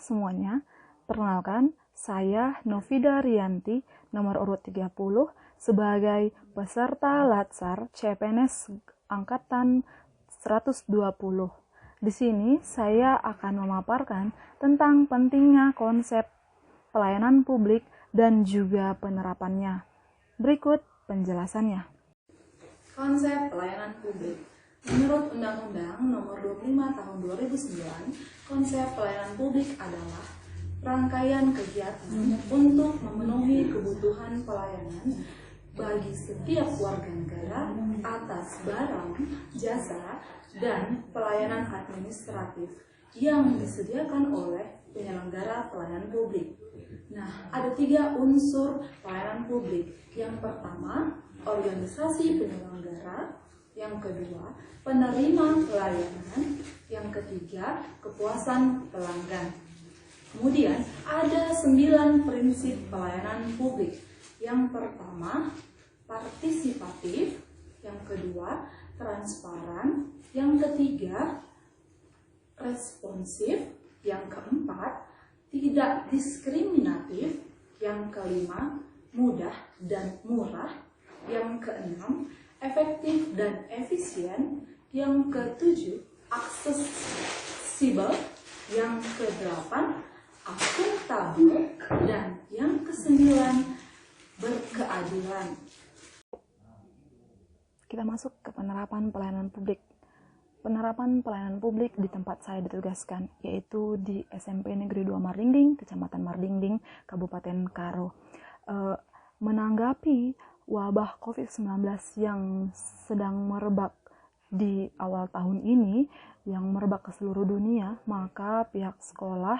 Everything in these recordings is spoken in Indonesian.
semuanya, perkenalkan saya Novida Rianti, nomor urut 30, sebagai peserta Latsar CPNS Angkatan 120. Di sini saya akan memaparkan tentang pentingnya konsep pelayanan publik dan juga penerapannya. Berikut penjelasannya. Konsep pelayanan publik. Menurut Undang-Undang Nomor 25 Tahun 2009, konsep pelayanan publik adalah rangkaian kegiatan untuk memenuhi kebutuhan pelayanan bagi setiap warga negara atas barang, jasa, dan pelayanan administratif yang disediakan oleh penyelenggara pelayanan publik. Nah, ada 3 unsur pelayanan publik. Yang pertama, organisasi penyelenggara. Yang kedua, penerima pelayanan. Yang ketiga, kepuasan pelanggan. Kemudian, ada 9 prinsip pelayanan publik. Yang pertama, partisipatif. Yang kedua, transparan. Yang ketiga, responsif. Yang keempat, tidak diskriminatif. Yang kelima, mudah dan murah. Yang keenam, efektif dan efisien. Yang ketujuh, aksesibel. Yang kedelapan, akuntabel. Dan yang kesembilan, berkeadilan. Kita masuk ke penerapan pelayanan publik. Penerapan pelayanan publik di tempat saya ditugaskan, yaitu di SMP Negeri 2 Mardingding, Kecamatan Mardingding, Kabupaten Karo. Menanggapi wabah COVID-19 yang sedang merebak di awal tahun ini, yang merebak ke seluruh dunia, maka pihak sekolah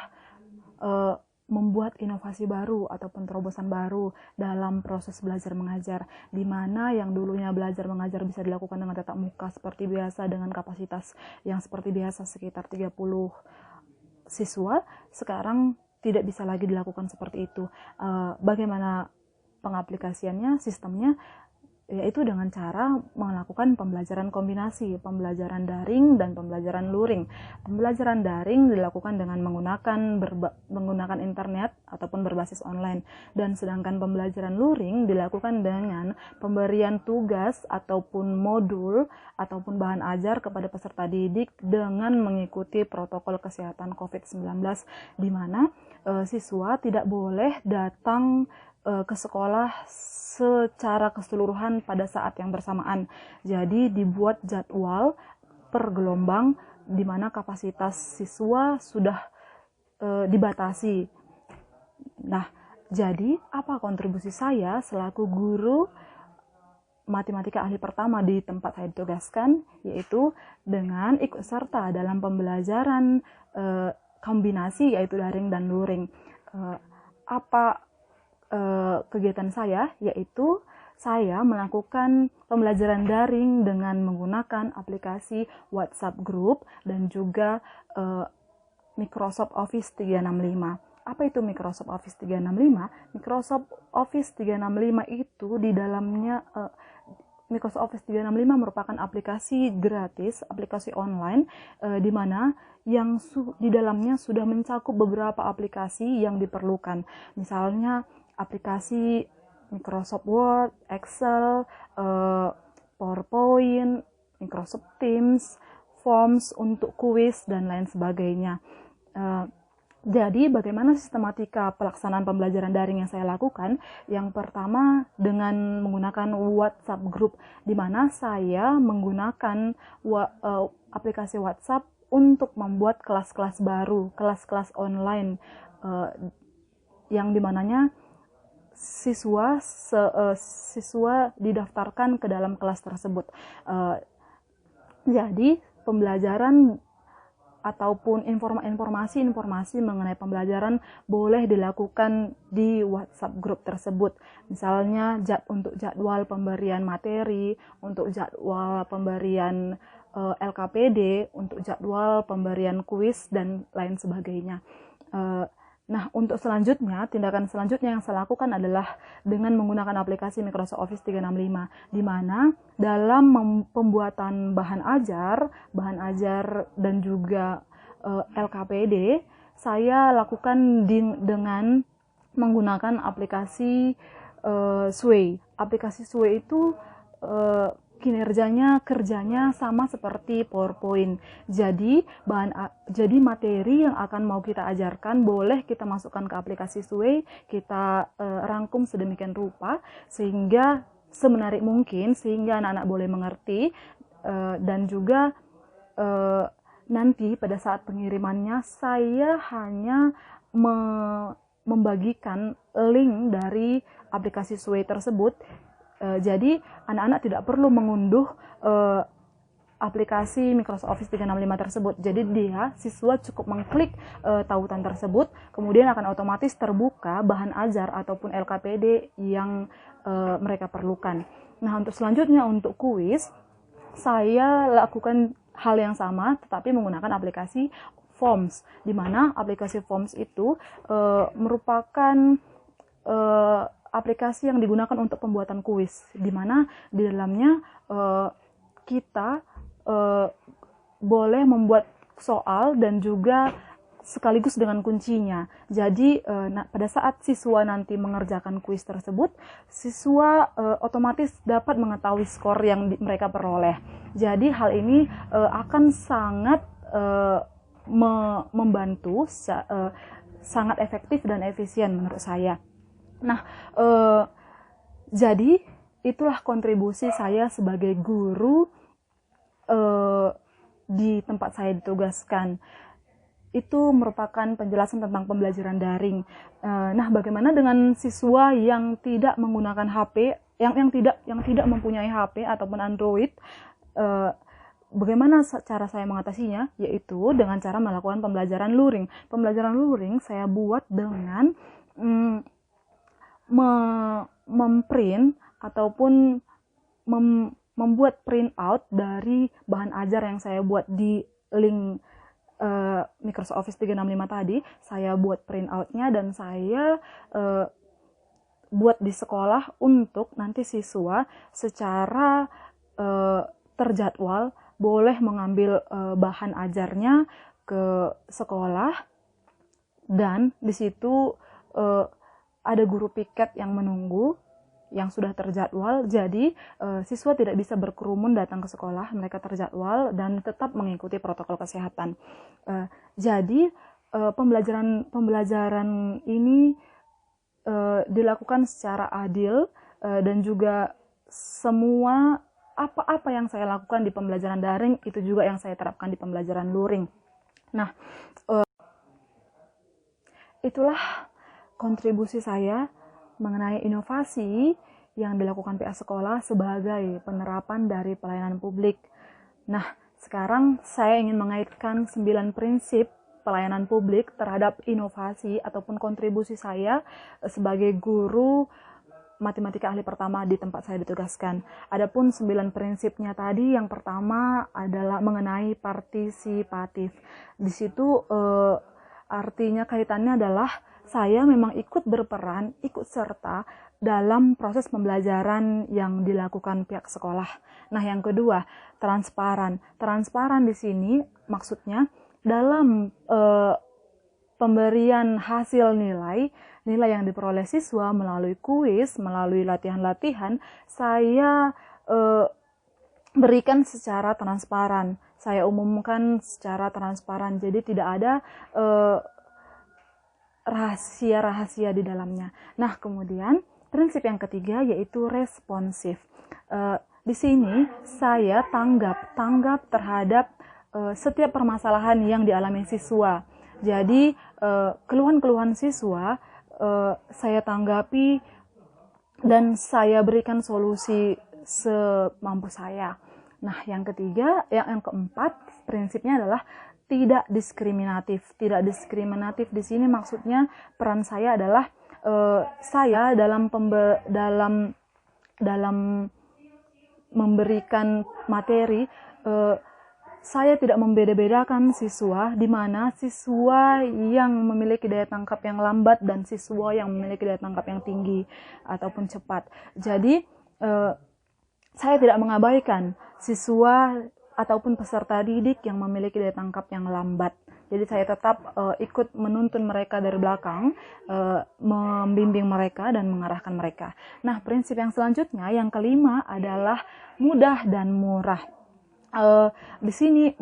membuat inovasi baru ataupun terobosan baru dalam proses belajar mengajar, di mana yang dulunya belajar mengajar bisa dilakukan dengan tatap muka seperti biasa dengan kapasitas yang seperti biasa sekitar 30 siswa, sekarang tidak bisa lagi dilakukan seperti itu. Bagaimana pengaplikasiannya, sistemnya, yaitu dengan cara melakukan pembelajaran kombinasi, pembelajaran daring dan pembelajaran luring. Pembelajaran daring dilakukan dengan menggunakan internet ataupun berbasis online, dan sedangkan pembelajaran luring dilakukan dengan pemberian tugas ataupun modul ataupun bahan ajar kepada peserta didik dengan mengikuti protokol kesehatan COVID-19, di mana siswa tidak boleh datang ke sekolah secara keseluruhan pada saat yang bersamaan. Jadi dibuat jadwal per gelombang di mana kapasitas siswa sudah dibatasi. Nah, jadi apa kontribusi saya selaku guru matematika ahli pertama di tempat saya ditugaskan, yaitu dengan ikut serta dalam pembelajaran kombinasi, yaitu daring dan luring. Kegiatan saya, yaitu saya melakukan pembelajaran daring dengan menggunakan aplikasi WhatsApp Group dan juga Microsoft Office 365. Apa itu Microsoft Office 365? Microsoft Office 365 itu di dalamnya Microsoft Office 365 merupakan aplikasi gratis, aplikasi online, di mana yang di dalamnya sudah mencakup beberapa aplikasi yang diperlukan. Misalnya aplikasi Microsoft Word, Excel, PowerPoint, Microsoft Teams, Forms untuk kuis, dan lain sebagainya. Jadi bagaimana sistematika pelaksanaan pembelajaran daring yang saya lakukan? Yang pertama dengan menggunakan WhatsApp Group, di mana saya menggunakan aplikasi WhatsApp untuk membuat kelas-kelas baru, kelas-kelas online, yang dimananya siswa didaftarkan ke dalam kelas tersebut. Jadi pembelajaran ataupun informasi mengenai pembelajaran boleh dilakukan di WhatsApp Group tersebut. Misalnya untuk jadwal pemberian materi, untuk jadwal pemberian LKPD, untuk jadwal pemberian kuis, dan lain sebagainya. Nah, untuk selanjutnya, tindakan selanjutnya yang saya lakukan adalah dengan menggunakan aplikasi Microsoft Office 365, di mana dalam pembuatan bahan ajar dan juga LKPD, saya lakukan dengan menggunakan aplikasi Sway. Aplikasi Sway itu kerjanya sama seperti PowerPoint. Jadi materi yang akan mau kita ajarkan boleh kita masukkan ke aplikasi Sway, kita rangkum sedemikian rupa sehingga semenarik mungkin sehingga anak-anak boleh mengerti, dan juga nanti pada saat pengirimannya saya hanya membagikan link dari aplikasi Sway tersebut. Jadi anak-anak tidak perlu mengunduh aplikasi Microsoft Office 365 tersebut. Jadi siswa cukup mengklik tautan tersebut, kemudian akan otomatis terbuka bahan ajar ataupun LKPD yang mereka perlukan. Nah, untuk selanjutnya untuk kuis, saya lakukan hal yang sama tetapi menggunakan aplikasi Forms, di mana aplikasi Forms itu merupakan aplikasi yang digunakan untuk pembuatan kuis, di mana di dalamnya kita boleh membuat soal dan juga sekaligus dengan kuncinya. Jadi pada saat siswa nanti mengerjakan kuis tersebut, siswa otomatis dapat mengetahui skor yang mereka peroleh. Jadi hal ini akan sangat membantu, sangat efektif dan efisien menurut saya. Nah, jadi itulah kontribusi saya sebagai guru di tempat saya ditugaskan. Itu merupakan penjelasan tentang pembelajaran daring. Nah, bagaimana dengan siswa yang tidak menggunakan HP, yang tidak mempunyai HP ataupun Android? Bagaimana cara saya mengatasinya? Yaitu dengan cara melakukan pembelajaran luring. Pembelajaran luring saya buat dengan memprint ataupun membuat print out dari bahan ajar yang saya buat di link Microsoft Office 365 tadi. Saya buat print outnya dan saya buat di sekolah untuk nanti siswa secara terjadwal boleh mengambil bahan ajarnya ke sekolah, dan di situ ada guru piket yang menunggu yang sudah terjadwal. Jadi siswa tidak bisa berkerumun datang ke sekolah, mereka terjadwal dan tetap mengikuti protokol kesehatan. Jadi pembelajaran ini dilakukan secara adil, dan juga semua apa-apa yang saya lakukan di pembelajaran daring itu juga yang saya terapkan di pembelajaran luring. Nah, itulah kontribusi saya mengenai inovasi yang dilakukan pihak sekolah sebagai penerapan dari pelayanan publik. Nah, sekarang saya ingin mengaitkan 9 prinsip pelayanan publik terhadap inovasi ataupun kontribusi saya sebagai guru matematika ahli pertama di tempat saya ditugaskan. Adapun 9 prinsipnya tadi, yang pertama adalah mengenai partisipatif. Di situ artinya kaitannya adalah saya memang ikut berperan, ikut serta dalam proses pembelajaran yang dilakukan pihak sekolah. Nah, yang kedua, transparan. Transparan di sini maksudnya dalam pemberian hasil nilai yang diperoleh siswa melalui kuis, melalui latihan-latihan, saya berikan secara transparan. Saya umumkan secara transparan. Jadi tidak ada rahasia-rahasia di dalamnya. Nah, kemudian prinsip yang ketiga yaitu responsif. Di sini saya tanggap terhadap setiap permasalahan yang dialami siswa. Jadi keluhan-keluhan siswa saya tanggapi dan saya berikan solusi semampu saya. Nah, yang keempat prinsipnya adalah tidak diskriminatif. Tidak diskriminatif di sini maksudnya peran saya adalah saya dalam memberikan materi, saya tidak membeda-bedakan siswa, di mana siswa yang memiliki daya tangkap yang lambat dan siswa yang memiliki daya tangkap yang tinggi ataupun cepat. Jadi saya tidak mengabaikan siswa ataupun peserta didik yang memiliki daya tangkap yang lambat. Jadi saya tetap ikut menuntun mereka dari belakang, membimbing mereka dan mengarahkan mereka. Nah, prinsip yang selanjutnya, yang kelima adalah mudah dan murah. Di sini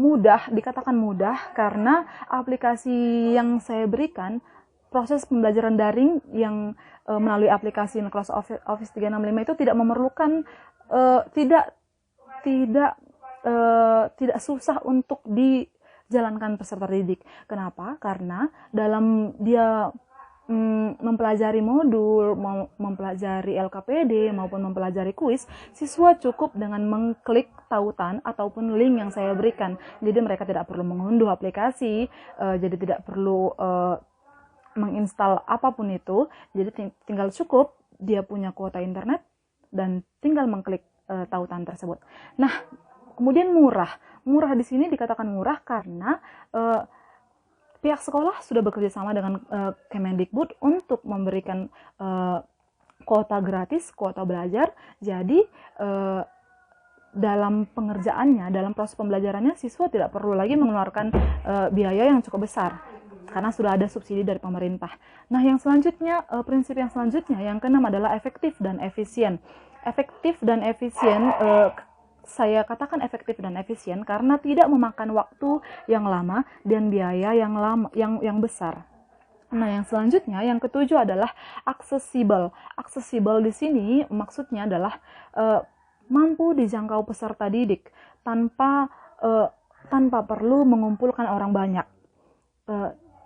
dikatakan mudah karena aplikasi yang saya berikan, proses pembelajaran daring yang melalui aplikasi Microsoft Office 365 itu tidak memerlukan tidak susah untuk dijalankan peserta didik. Kenapa? Karena dalam dia mempelajari modul, mempelajari LKPD maupun mempelajari kuis, siswa cukup dengan mengklik tautan ataupun link yang saya berikan. Jadi mereka tidak perlu mengunduh aplikasi, jadi tidak perlu menginstal apapun itu. Jadi tinggal cukup dia punya kuota internet dan tinggal mengklik tautan tersebut. Nah, kemudian murah di sini dikatakan murah karena pihak sekolah sudah bekerja sama dengan Kemendikbud untuk memberikan kuota gratis, kuota belajar. Jadi dalam pengerjaannya, dalam proses pembelajarannya, siswa tidak perlu lagi mengeluarkan biaya yang cukup besar karena sudah ada subsidi dari pemerintah. Nah, yang selanjutnya, prinsip yang selanjutnya, yang keenam adalah efektif dan efisien. Efektif dan efisien, saya katakan efektif dan efisien karena tidak memakan waktu yang lama dan biaya yang besar. Nah, yang selanjutnya, yang ketujuh adalah aksesibel. Aksesibel di sini maksudnya adalah mampu dijangkau peserta didik tanpa perlu mengumpulkan orang banyak.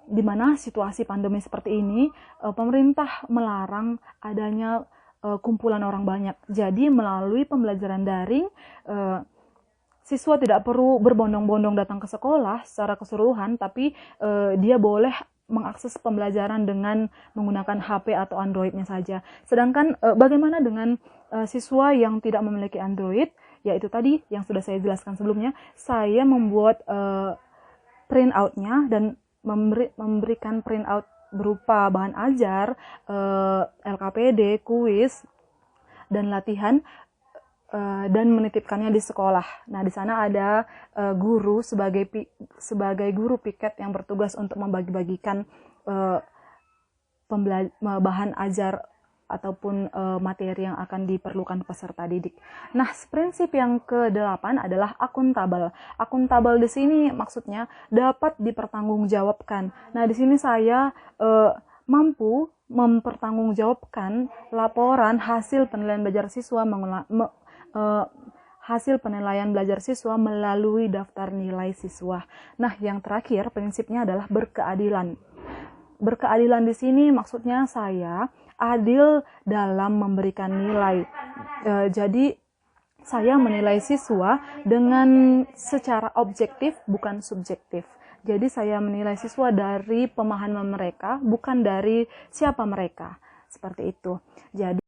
Di mana situasi pandemi seperti ini, pemerintah melarang adanya kumpulan orang banyak. Jadi melalui pembelajaran daring, siswa tidak perlu berbondong-bondong datang ke sekolah secara keseluruhan, tapi dia boleh mengakses pembelajaran dengan menggunakan HP atau Android-nya saja. Sedangkan bagaimana dengan siswa yang tidak memiliki Android? Yaitu tadi yang sudah saya jelaskan sebelumnya, saya membuat print-out-nya dan memberikan print-out berupa bahan ajar, LKPD, kuis, dan latihan, dan menitipkannya di sekolah. Nah, di sana ada guru sebagai guru piket yang bertugas untuk membagi-bagikan bahan ajar ataupun materi yang akan diperlukan peserta didik. Nah, prinsip yang ke-8 adalah akuntabel. Akuntabel di sini maksudnya dapat dipertanggungjawabkan. Nah, di sini saya mampu mempertanggungjawabkan laporan hasil penilaian belajar siswa melalui daftar nilai siswa. Nah, yang terakhir prinsipnya adalah berkeadilan. Berkeadilan di sini maksudnya saya adil dalam memberikan nilai. Jadi saya menilai siswa dengan secara objektif bukan subjektif. Jadi saya menilai siswa dari pemahaman mereka, bukan dari siapa mereka. Seperti itu. Jadi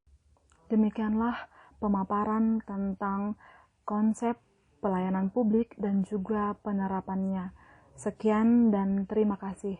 demikianlah pemaparan tentang konsep pelayanan publik dan juga penerapannya. Sekian dan terima kasih.